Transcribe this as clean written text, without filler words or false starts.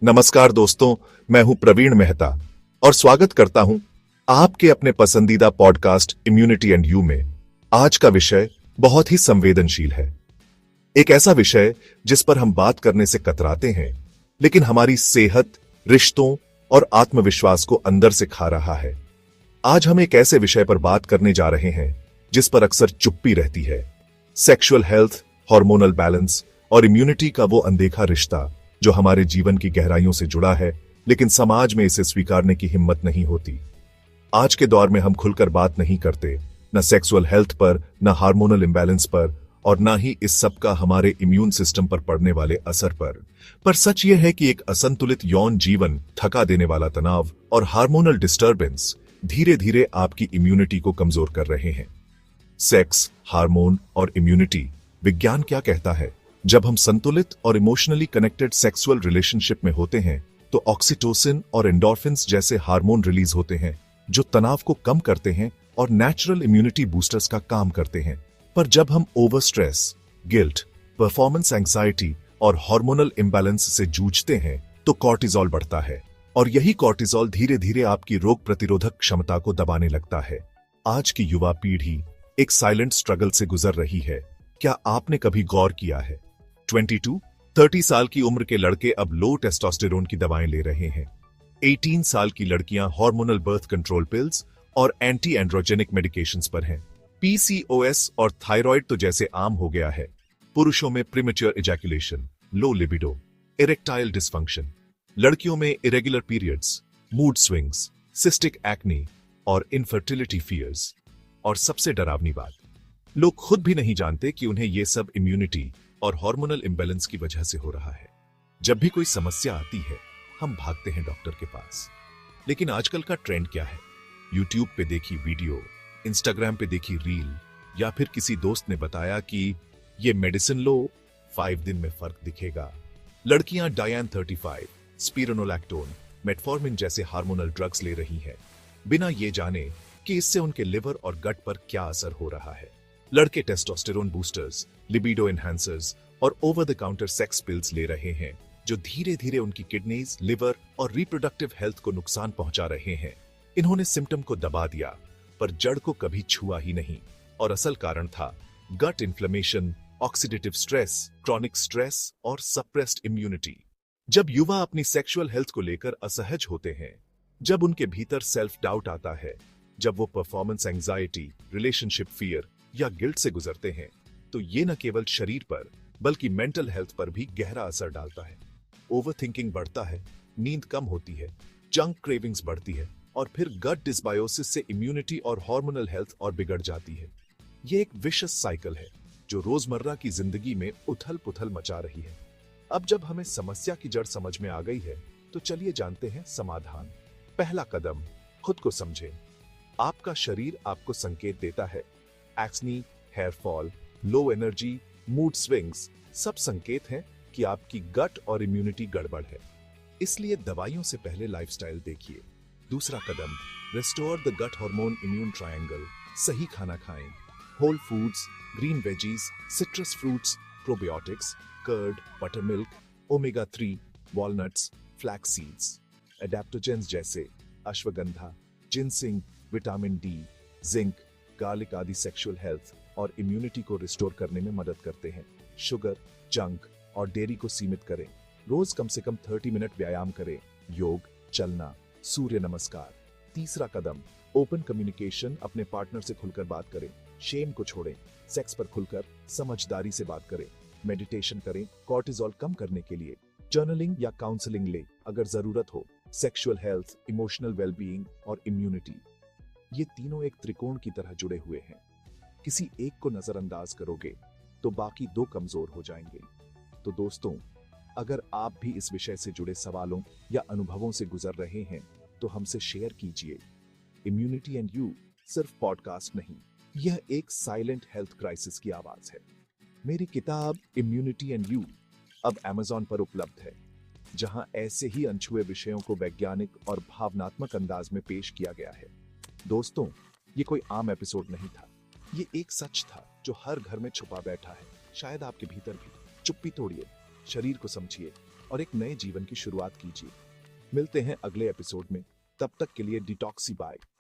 नमस्कार दोस्तों, मैं हूं प्रवीण मेहता और स्वागत करता हूं आपके अपने पसंदीदा पॉडकास्ट इम्यूनिटी एंड यू में। आज का विषय बहुत ही संवेदनशील है। एक ऐसा विषय जिस पर हम बात करने से कतराते हैं, लेकिन हमारी सेहत, रिश्तों और आत्मविश्वास को अंदर से खा रहा है। आज हम एक ऐसे विषय पर बात करने जा रहे हैं जिस पर अक्सर चुप्पी रहती है। सेक्सुअल हेल्थ, हार्मोनल बैलेंस और इम्यूनिटी का वो अनदेखा रिश्ता जो हमारे जीवन की गहराइयों से जुड़ा है, लेकिन समाज में इसे स्वीकारने की हिम्मत नहीं होती। आज के दौर में हम खुलकर बात नहीं करते, न सेक्सुअल हेल्थ पर, न हार्मोनल इम्बैलेंस पर, और न ही इस सब का हमारे इम्यून सिस्टम पर पड़ने वाले असर पर सच यह है कि एक असंतुलित यौन जीवन, थका देने वाला तनाव और हार्मोनल डिस्टर्बेंस धीरे धीरे आपकी इम्यूनिटी को कमजोर कर रहे हैं। सेक्स, हार्मोन और इम्यूनिटी, विज्ञान क्या कहता है? जब हम संतुलित और इमोशनली कनेक्टेड सेक्सुअल रिलेशनशिप में होते हैं तो ऑक्सीटोसिन और एंडोर्फिन्स जैसे हार्मोन रिलीज होते हैं जो तनाव को कम करते हैं और नेचुरल इम्यूनिटी बूस्टर्स का काम करते हैं। पर जब हम over stress, guilt, performance anxiety और हार्मोनल इम्बैलेंस से जूझते हैं तो कॉर्टिसोल बढ़ता है और यही कॉर्टिसोल धीरे धीरे आपकी रोग प्रतिरोधक क्षमता को दबाने लगता है। आज की युवा पीढ़ी एक साइलेंट स्ट्रगल से गुजर रही है। क्या आपने कभी गौर किया है? 22-30 साल की उम्र के लड़के अब लो टेस्टोस्टेरोन की दवाएं ले रहे हैं। 18 साल की लड़कियां हार्मोनल बर्थ कंट्रोल पिल्स और एंटी एंड्रोजेनिक मेडिकेशंस पर हैं। पीसीओएस और थायराइड तो जैसे आम हो गया है। पुरुषों में premature ejaculation, low libido, erectile dysfunction, लड़कियों में irregular periods, mood swings, cystic acne और इनफर्टिलिटी फियर्स। और सबसे डरावनी बात, लोग खुद भी नहीं जानते कि उन्हें यह सब इम्यूनिटी और हार्मोनल इम्बैलेंस की वजह से हो रहा है। जब भी कोई समस्या आती है, हम भागते हैं डॉक्टर के पास। लेकिन आजकल का ट्रेंड क्या है? यूट्यूब पे देखी वीडियो, इंस्टाग्राम पे देखी रील, या फिर किसी दोस्त ने बताया कि ये मेडिसिन लो, 5 दिन में फर्क दिखेगा। लड़कियां डायन 35, स्पिरोनोलैक्टोन, मेटफॉर्मिन जैसे हार्मोनल ड्रग्स ले रही हैं, बिना ये जाने कि इससे उनके लिवर और गट पर क्या असर हो रहा है। लड़के टेस्टोस्टेरोन बूस्टर्स, लिबिडो एनहांसर्स और over the counter sex pills ले रहे हैं जो धीरे धीरे उनकी किडनीज, लिवर और रिप्रोडक्टिव हेल्थ को नुकसान पहुंचा रहे हैं। इन्होंने सिम्टम को दबा दिया पर जड़ को कभी छुआ ही नहीं, और असल कारण था gut inflammation, oxidative stress, chronic stress और सप्रेस्ड इम्यूनिटी। जब युवा अपनी सेक्सुअल हेल्थ को लेकर असहज होते हैं, जब उनके भीतर सेल्फ डाउट आता है, जब वो परफॉर्मेंस एंग्जाइटी, रिलेशनशिप फियर या गिल्ट से गुजरते हैं, तो ये न केवल शरीर पर बल्कि मेंटल हेल्थ पर भी गहरा असर डालता है। ओवरथिंकिंग बढ़ता है, नींद कम होती है, जंक क्रेविंग्स बढ़ती है और फिर गट डिसबायोसिस से इम्यूनिटी और हार्मोनल हेल्थ और बिगड़ जाती है। ये एक विशस साइकिल है जो रोजमर्रा की जिंदगी में उथल पुथल मचा रही है। अब जब हमें समस्या की जड़ समझ में आ गई है तो चलिए जानते हैं समाधान। पहला कदम, खुद को समझें। आपका शरीर आपको संकेत देता है। Acne, hair fall, low energy, mood swings सब संकेत हैं कि आपकी गट और इम्यूनिटी गड़बड़ है। इसलिए दवाइयों से पहले लाइफस्टाइल देखिए। दूसरा कदम, restore the gut hormone immune triangle. सही खाना खाएं। Whole foods, green veggies, citrus fruits, probiotics, curd, butter milk, omega 3, walnuts, flax seeds, adaptogens जैसे ashwagandha, ginseng, vitamin D, zinc, garlic आदि सेक्सुअल हेल्थ और इम्यूनिटी को रिस्टोर करने में मदद करते हैं। शुगर, जंक और डेयरी को सीमित करें। रोज कम से कम 30 मिनट व्यायाम करें, योग, चलना, सूर्य नमस्कार। तीसरा कदम, ओपन कम्युनिकेशन। अपने पार्टनर से खुलकर बात करें, शेम को छोड़ें, सेक्स पर खुलकर समझदारी से बात करें, मेडिटेशन करें कॉर्टिसोल कम करने के लिए, जर्नलिंग या काउंसलिंग ले अगर जरूरत हो। सेक्सुअल हेल्थ, इमोशनल वेलबीइंग और इम्यूनिटी, ये तीनों एक त्रिकोण की तरह जुड़े हुए हैं। किसी एक को नजरअंदाज करोगे तो बाकी दो कमजोर हो जाएंगे। तो दोस्तों, अगर आप भी इस विषय से जुड़े सवालों या अनुभवों से गुजर रहे हैं तो हमसे शेयर कीजिए। इम्यूनिटी एंड यू सिर्फ पॉडकास्ट नहीं, यह एक साइलेंट हेल्थ क्राइसिस की आवाज है। मेरी किताब इम्यूनिटी एंड यू अब Amazon पर उपलब्ध है, जहां ऐसे ही अनछुए विषयों को वैज्ञानिक और भावनात्मक अंदाज में पेश किया गया है। दोस्तों, ये कोई आम एपिसोड नहीं था, ये एक सच था जो हर घर में छुपा बैठा है, शायद आपके भीतर भी। चुप्पी तोड़िए, शरीर को समझिए और एक नए जीवन की शुरुआत कीजिए। मिलते हैं अगले एपिसोड में, तब तक के लिए डिटॉक्सी बाय।